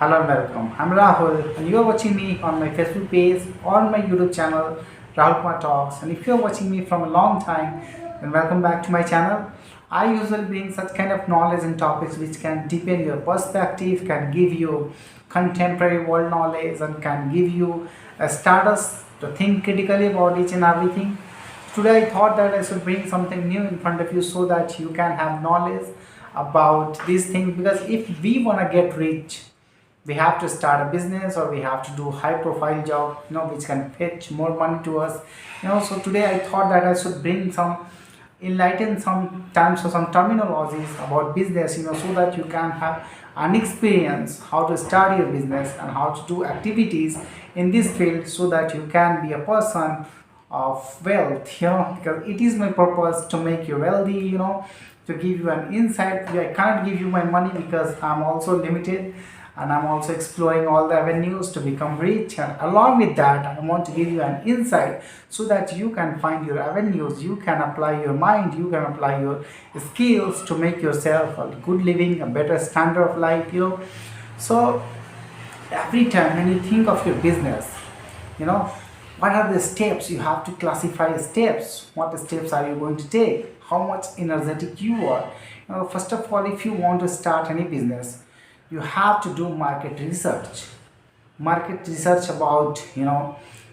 Hello and welcome. I'm Rahul and you are watching me on my Facebook page or on my YouTube channel Rahul Kumar Talks. And if you are watching me from a long time, then welcome back to my channel. I usually bring such kind of knowledge and topics which can deepen your perspective, can give you contemporary world knowledge and can give you a status to think critically about each and everything. Today I thought that I should bring something new in front of you so that you can have knowledge about these things, because if we want to get rich, we have to start a business or we have to do high profile job, which can fetch more money to us. So today I thought that I should bring some enlighten some terms or some terminologies about business, so that you can have an experience how to start your business and how to do activities in this field, so that you can be a person of wealth, because it is my purpose to make you wealthy, to give you an insight. I can't give you my money because I'm also limited and I'm also exploring all the avenues to become rich. And along with that, I want to give you an insight so that you can find your avenues, you can apply your mind, you can apply your skills to make yourself a good living, a better standard of life. So every time when you think of your business, you know what are the steps? You have to classify steps. What steps are you going to take? How much energetic you are? First of all, if you want to start any business, you have to do market research about,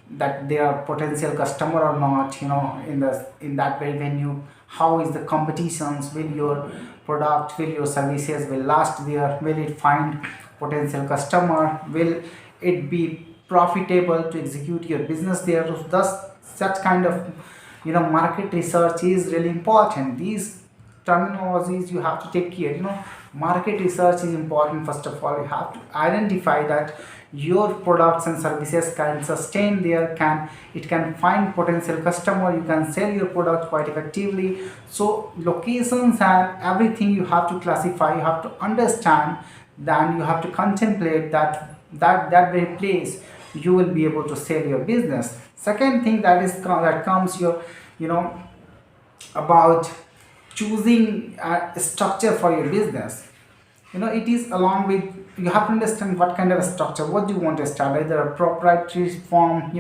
that they are potential customer or not, in that very venue. How is the competitions? Will your product, will your services will last there? Will it find potential customer? Will it be profitable to execute your business there? Thus such kind of, market research is really important. These terminologies you have to take care. Market research is important. First of all, you have to identify that your products and services can sustain there, can find potential customer, you can sell your product quite effectively. So locations and everything you have to classify, you have to understand, then you have to contemplate that very place you will be able to sell your business. Second thing that comes your, about choosing a structure for your business. It is along with, you have to understand what kind of a structure, what do you want to start, either a proprietary form,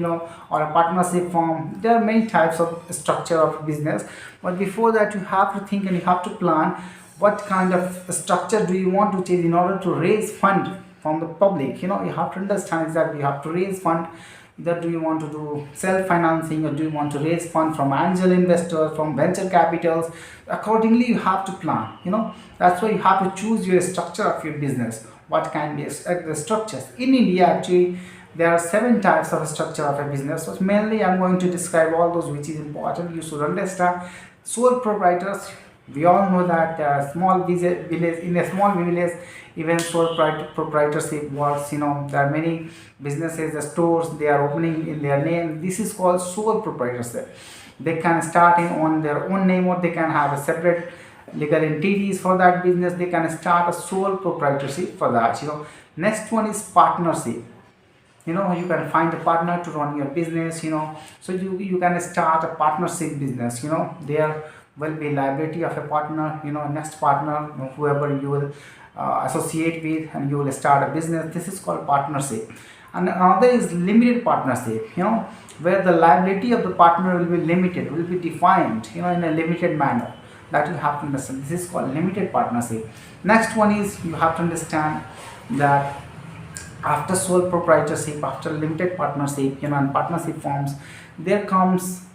or a partnership form. There are many types of structure of business, but before that you have to think and you have to plan what kind of structure do you want to change in order to raise fund from the public. You have to understand exactly, you have to raise fund. Either do you want to do self-financing or do you want to raise fund from angel investors, from venture capitals. Accordingly you have to plan. That's why you have to choose your structure of your business. What can be the structures in India? Actually, there are 7 types of structure of a business. So mainly I'm going to describe all those which is important. You should understand. Sole proprietors, we all know that there are small village, in a small village even sole proprietorship works. There are many businesses, the stores they are opening in their name. This is called sole proprietorship. They can start on their own name, or they can have a separate legal entities for that business. They can start a sole proprietorship for that. Next one is partnership. You can find a partner to run your business. So you can start a partnership business. There will be liability of a partner. Next partner, whoever you will associate with, and you will start a business. This is called partnership. And another is limited partnership, where the liability of the partner will be limited, will be defined, in a limited manner. That you have to understand. This is called limited partnership. Next one is, you have to understand that after sole proprietorship, after limited partnership, and partnership forms, there comes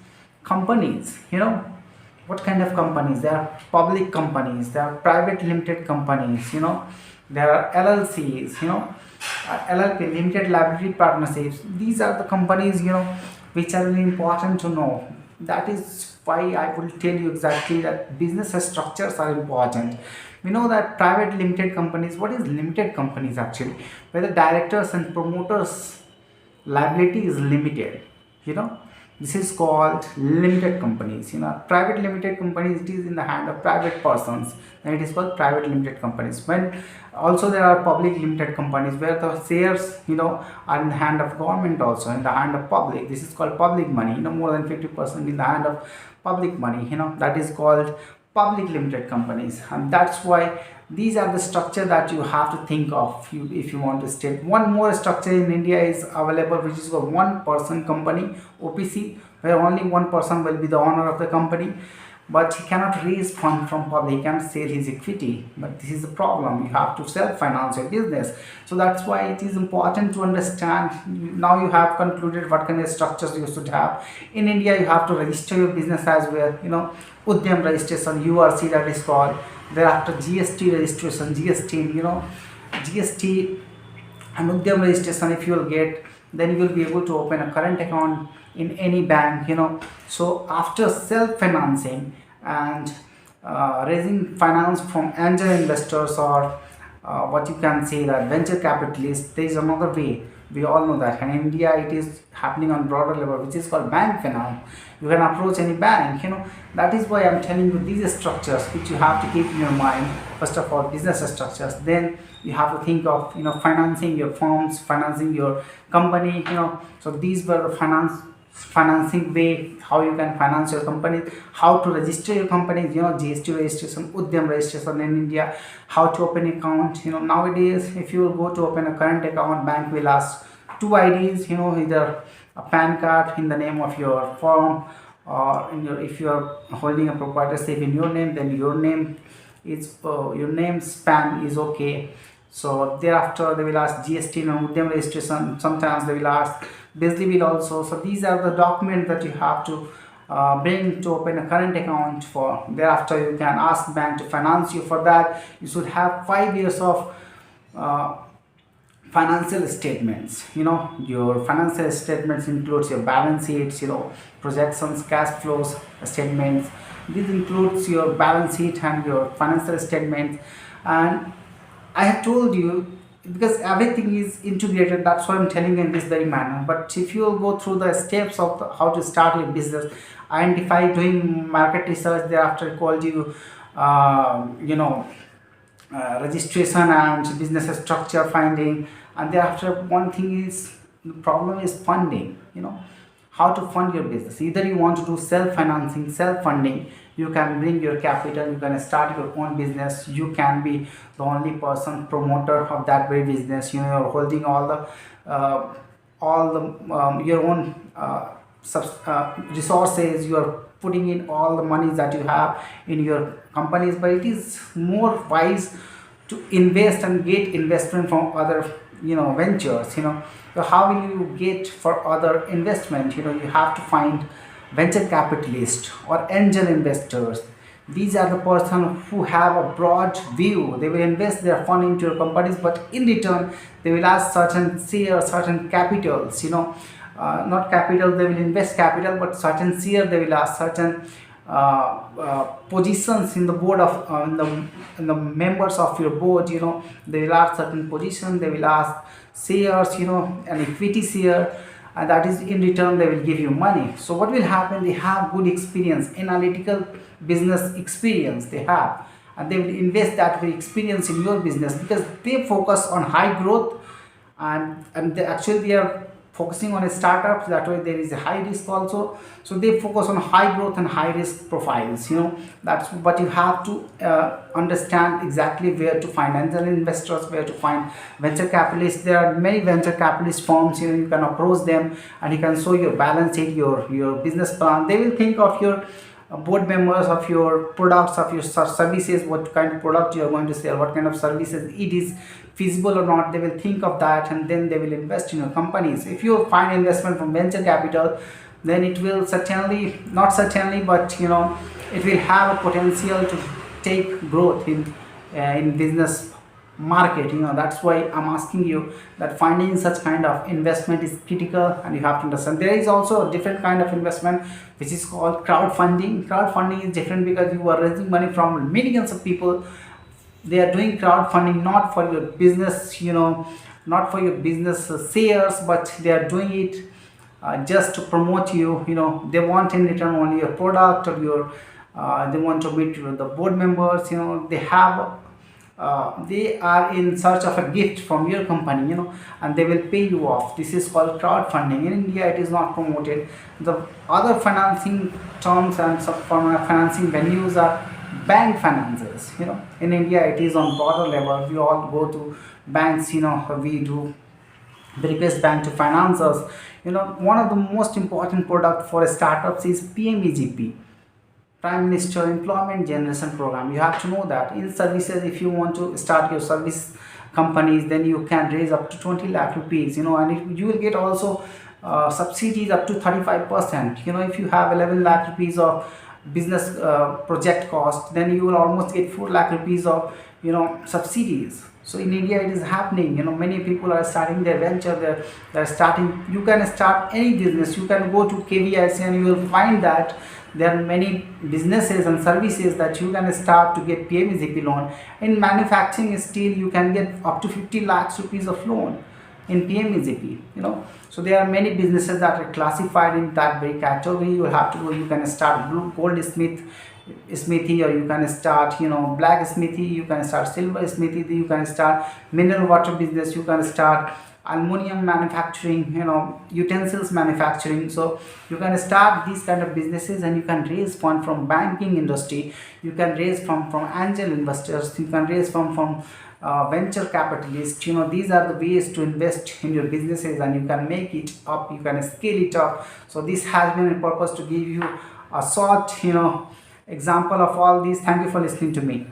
companies. What kind of companies? There are public companies, there are private limited companies, there are LLCs, LLP, limited liability partnerships. These are the companies, which are really important to know. That is why I will tell you exactly that business structures are important. We know that private limited companies, what is limited companies actually? Where the directors and promoters liability is limited. This is called limited companies. Private limited companies, it is in the hand of private persons, and it is called private limited companies. When also there are public limited companies where the shares, are in the hand of government, also in the hand of public. This is called public money. More than 50% in the hand of public money. That is called public limited companies, and that's why these are the structure that you have to think of you if you want to state. One more structure in India is available, which is a one person company, OPC, where only one person will be the owner of the company, but he cannot raise fund from public, he cannot sell his equity. But this is the problem, you have to self finance your business. So that's why it is important to understand. Now you have concluded what kind of structures you should have. In India you have to register your business as well, Udyam registration, URC, that is called. Thereafter GST registration, GST, GST and Udyam registration if you will get, then you will be able to open a current account in any bank. So after self financing and raising finance from angel investors, or what you can say that venture capitalists, there is another way. We all know that, and in India it is happening on broader level, which is called bank finance. You can approach any bank. That is why I'm telling you these structures which you have to keep in your mind. First of all, business structures, then you have to think of financing your firms, financing your company. So these were the financing way how you can finance your company, how to register your company, GST registration, Udyam registration in India, how to open account. Nowadays if you will go to open a current account, bank will ask two IDs, either a PAN card in the name of your firm, or if you are holding a proprietorship in your name, then your name is your name span is okay. So thereafter they will ask GST and Udyam registration. Sometimes they will ask Bizly bill also. So these are the documents that you have to bring to open a current account for. Thereafter you can ask bank to finance you. For that you should have 5 years of uh, financial statements. Your financial statements includes your balance sheets, projections, cash flows statements. This includes your balance sheet and your financial statements. And I have told you, because everything is integrated, that's why I'm telling you in this very manner. But if you will go through the steps of how to start your business, identify, doing market research, thereafter called you registration and business structure finding, and thereafter one thing is, the problem is funding. How to fund your business. Either you want to do self financing, self funding, you can bring your capital, you can start your own business, you can be the only person promoter of that very business. You're holding all the your own resources, you are putting in all the monies that you have in your companies. But it is more wise to invest and get investment from other ventures. So how will you get for other investment? You have to find venture capitalists or angel investors. These are the person who have a broad view. They will invest their fund into your companies, but in return they will ask certain share, certain capitals. Not capital, they will invest capital, but certain share they will ask, certain positions in the board of in the members of your board. They will ask certain position, they will ask shares, an equity share, and that is in return they will give you money. So what will happen, they have good experience, analytical business experience they have, and they will invest that very experience in your business, because they focus on high growth, and they are focusing on a startup. That way there is a high risk also, so they focus on high growth and high risk profiles. That's, but you have to understand exactly where to find angel investors, where to find venture capitalists. There are many venture capitalist firms. You can approach them and you can show your balance sheet, your business plan. They will think of your board members, of your products, of your services, what kind of product you are going to sell, what kind of services it is feasible or not. They will think of that, and then they will invest in your companies. If you find investment from venture capital, then it will certainly, not certainly, but it will have a potential to take growth in business market. That's why I'm asking you that finding such kind of investment is critical, and you have to understand there is also a different kind of investment which is called crowdfunding. Crowdfunding is different because you are raising money from millions of people. They are doing crowdfunding not for your business, not for your business shares, but they are doing it just to promote you. They want in return only your product, or your they want to meet the board members. They are in search of a gift from your company, and they will pay you off. This is called crowdfunding. In India it is not promoted. The other financing terms and some financing venues are bank finances. In India it is on broader level. We all go to banks. We do the request bank to finance us. One of the most important product for startups is PMEGP, Prime Minister Employment Generation Program. You have to know that in services, if you want to start your service companies, then you can raise up to 20 lakh rupees. And you will get also subsidies up to 35%. If you have 11 lakh rupees of business project cost, then you will almost get 4 lakh rupees of subsidies. So in India it is happening. Many people are starting their venture. They're starting. You can start any business. You can go to KVIC and you will find that there are many businesses and services that you can start to get PMEGP loan. In manufacturing steel, you can get up to 50 lakhs rupees of loan in PMEGP. So there are many businesses that are classified in that very category. You will have to go. You can start goldsmith smithy, or you can start blacksmithy, you can start silver smithy, you can start mineral water business, you can start aluminum manufacturing, utensils manufacturing. So you can start these kind of businesses, and you can raise fund from banking industry. You can raise from angel investors. You can raise from venture capitalists. These are the ways to invest in your businesses, and you can make it up, you can scale it up. So this has been a purpose to give you a short example of all these. Thank you for listening to me.